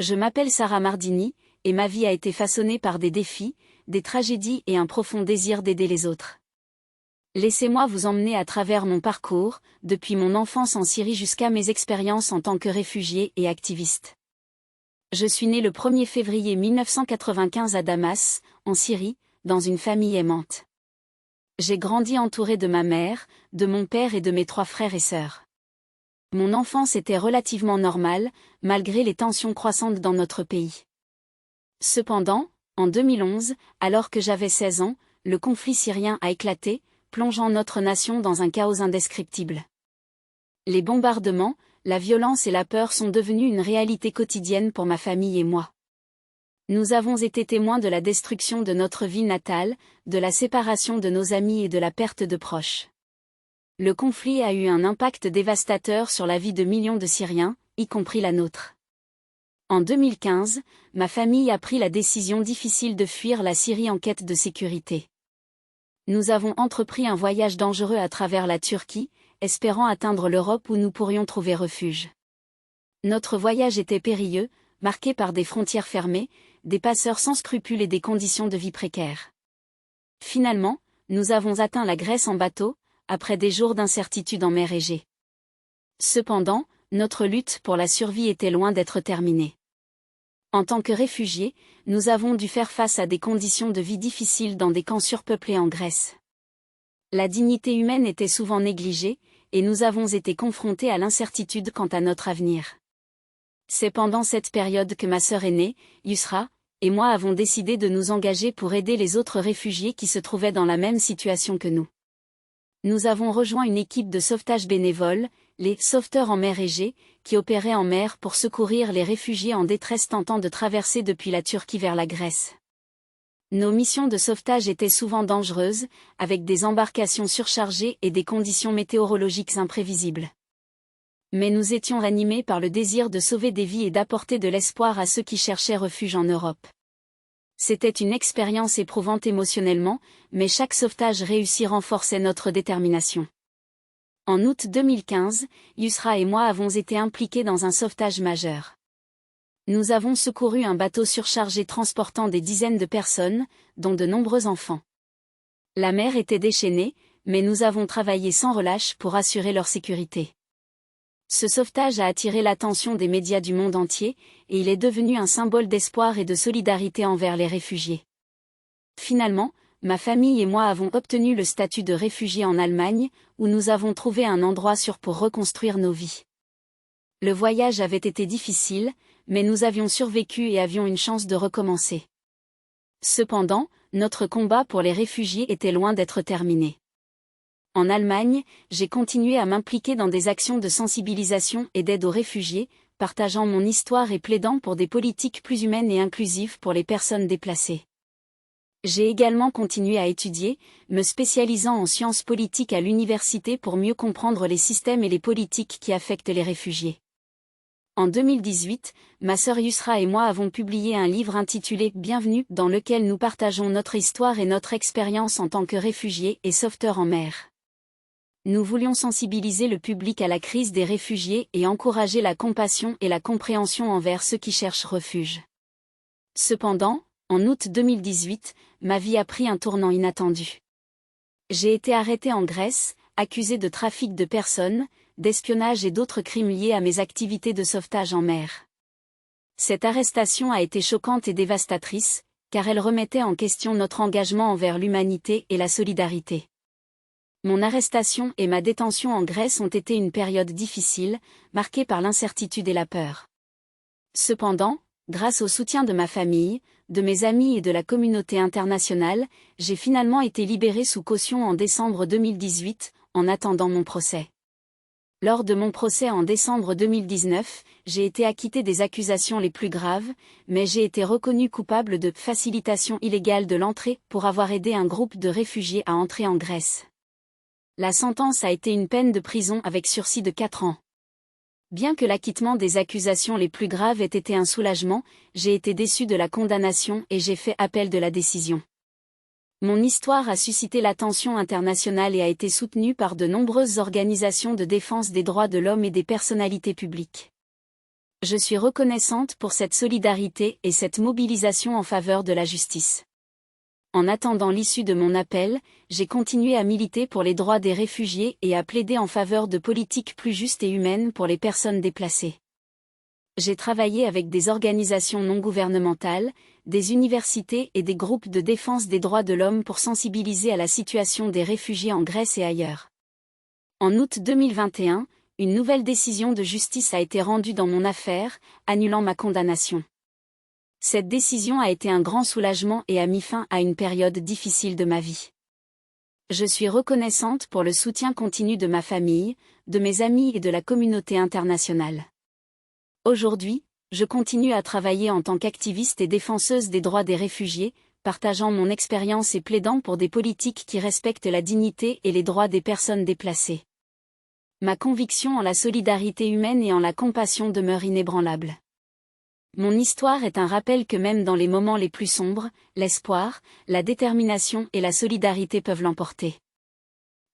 Je m'appelle Sarah Mardini, et ma vie a été façonnée par des défis, des tragédies et un profond désir d'aider les autres. Laissez-moi vous emmener à travers mon parcours, depuis mon enfance en Syrie jusqu'à mes expériences en tant que réfugié et activiste. Je suis née le 1er février 1995 à Damas, en Syrie, dans une famille aimante. J'ai grandi entourée de ma mère, de mon père et de mes 3 frères et sœurs. Mon enfance était relativement normale, malgré les tensions croissantes dans notre pays. Cependant, en 2011, alors que j'avais 16 ans, le conflit syrien a éclaté, plongeant notre nation dans un chaos indescriptible. Les bombardements, la violence et la peur sont devenus une réalité quotidienne pour ma famille et moi. Nous avons été témoins de la destruction de notre ville natale, de la séparation de nos amis et de la perte de proches. Le conflit a eu un impact dévastateur sur la vie de millions de Syriens, y compris la nôtre. En 2015, ma famille a pris la décision difficile de fuir la Syrie en quête de sécurité. Nous avons entrepris un voyage dangereux à travers la Turquie, espérant atteindre l'Europe où nous pourrions trouver refuge. Notre voyage était périlleux, marqué par des frontières fermées, des passeurs sans scrupules et des conditions de vie précaires. Finalement, nous avons atteint la Grèce en bateau, après des jours d'incertitude en mer Égée. Cependant, notre lutte pour la survie était loin d'être terminée. En tant que réfugiés, nous avons dû faire face à des conditions de vie difficiles dans des camps surpeuplés en Grèce. La dignité humaine était souvent négligée, et nous avons été confrontés à l'incertitude quant à notre avenir. C'est pendant cette période que ma sœur aînée, Yusra, et moi avons décidé de nous engager pour aider les autres réfugiés qui se trouvaient dans la même situation que nous. Nous avons rejoint une équipe de sauvetage bénévole, les sauveteurs en mer Égée, qui opéraient en mer pour secourir les réfugiés en détresse tentant de traverser depuis la Turquie vers la Grèce. Nos missions de sauvetage étaient souvent dangereuses, avec des embarcations surchargées et des conditions météorologiques imprévisibles. Mais nous étions animés par le désir de sauver des vies et d'apporter de l'espoir à ceux qui cherchaient refuge en Europe. C'était une expérience éprouvante émotionnellement, mais chaque sauvetage réussi renforçait notre détermination. En août 2015, Yusra et moi avons été impliqués dans un sauvetage majeur. Nous avons secouru un bateau surchargé transportant des dizaines de personnes, dont de nombreux enfants. La mer était déchaînée, mais nous avons travaillé sans relâche pour assurer leur sécurité. Ce sauvetage a attiré l'attention des médias du monde entier, et il est devenu un symbole d'espoir et de solidarité envers les réfugiés. Finalement, ma famille et moi avons obtenu le statut de réfugiés en Allemagne, où nous avons trouvé un endroit sûr pour reconstruire nos vies. Le voyage avait été difficile, mais nous avions survécu et avions une chance de recommencer. Cependant, notre combat pour les réfugiés était loin d'être terminé. En Allemagne, j'ai continué à m'impliquer dans des actions de sensibilisation et d'aide aux réfugiés, partageant mon histoire et plaidant pour des politiques plus humaines et inclusives pour les personnes déplacées. J'ai également continué à étudier, me spécialisant en sciences politiques à l'université pour mieux comprendre les systèmes et les politiques qui affectent les réfugiés. En 2018, ma sœur Yusra et moi avons publié un livre intitulé « Bienvenue » dans lequel nous partageons notre histoire et notre expérience en tant que réfugiés et sauveteurs en mer. Nous voulions sensibiliser le public à la crise des réfugiés et encourager la compassion et la compréhension envers ceux qui cherchent refuge. Cependant, en août 2018, ma vie a pris un tournant inattendu. J'ai été arrêtée en Grèce, accusée de trafic de personnes, d'espionnage et d'autres crimes liés à mes activités de sauvetage en mer. Cette arrestation a été choquante et dévastatrice, car elle remettait en question notre engagement envers l'humanité et la solidarité. Mon arrestation et ma détention en Grèce ont été une période difficile, marquée par l'incertitude et la peur. Cependant, grâce au soutien de ma famille, de mes amis et de la communauté internationale, j'ai finalement été libérée sous caution en décembre 2018, en attendant mon procès. Lors de mon procès en décembre 2019, j'ai été acquittée des accusations les plus graves, mais j'ai été reconnue coupable de facilitation illégale de l'entrée pour avoir aidé un groupe de réfugiés à entrer en Grèce. La sentence a été une peine de prison avec sursis de 4 ans. Bien que l'acquittement des accusations les plus graves ait été un soulagement, j'ai été déçue de la condamnation et j'ai fait appel de la décision. Mon histoire a suscité l'attention internationale et a été soutenue par de nombreuses organisations de défense des droits de l'homme et des personnalités publiques. Je suis reconnaissante pour cette solidarité et cette mobilisation en faveur de la justice. En attendant l'issue de mon appel, j'ai continué à militer pour les droits des réfugiés et à plaider en faveur de politiques plus justes et humaines pour les personnes déplacées. J'ai travaillé avec des organisations non gouvernementales, des universités et des groupes de défense des droits de l'homme pour sensibiliser à la situation des réfugiés en Grèce et ailleurs. En août 2021, une nouvelle décision de justice a été rendue dans mon affaire, annulant ma condamnation. Cette décision a été un grand soulagement et a mis fin à une période difficile de ma vie. Je suis reconnaissante pour le soutien continu de ma famille, de mes amis et de la communauté internationale. Aujourd'hui, je continue à travailler en tant qu'activiste et défenseuse des droits des réfugiés, partageant mon expérience et plaidant pour des politiques qui respectent la dignité et les droits des personnes déplacées. Ma conviction en la solidarité humaine et en la compassion demeure inébranlable. Mon histoire est un rappel que même dans les moments les plus sombres, l'espoir, la détermination et la solidarité peuvent l'emporter.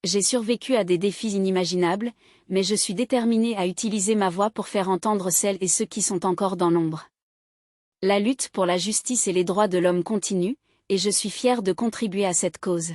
J'ai survécu à des défis inimaginables, mais je suis déterminée à utiliser ma voix pour faire entendre celles et ceux qui sont encore dans l'ombre. La lutte pour la justice et les droits de l'homme continue, et je suis fière de contribuer à cette cause.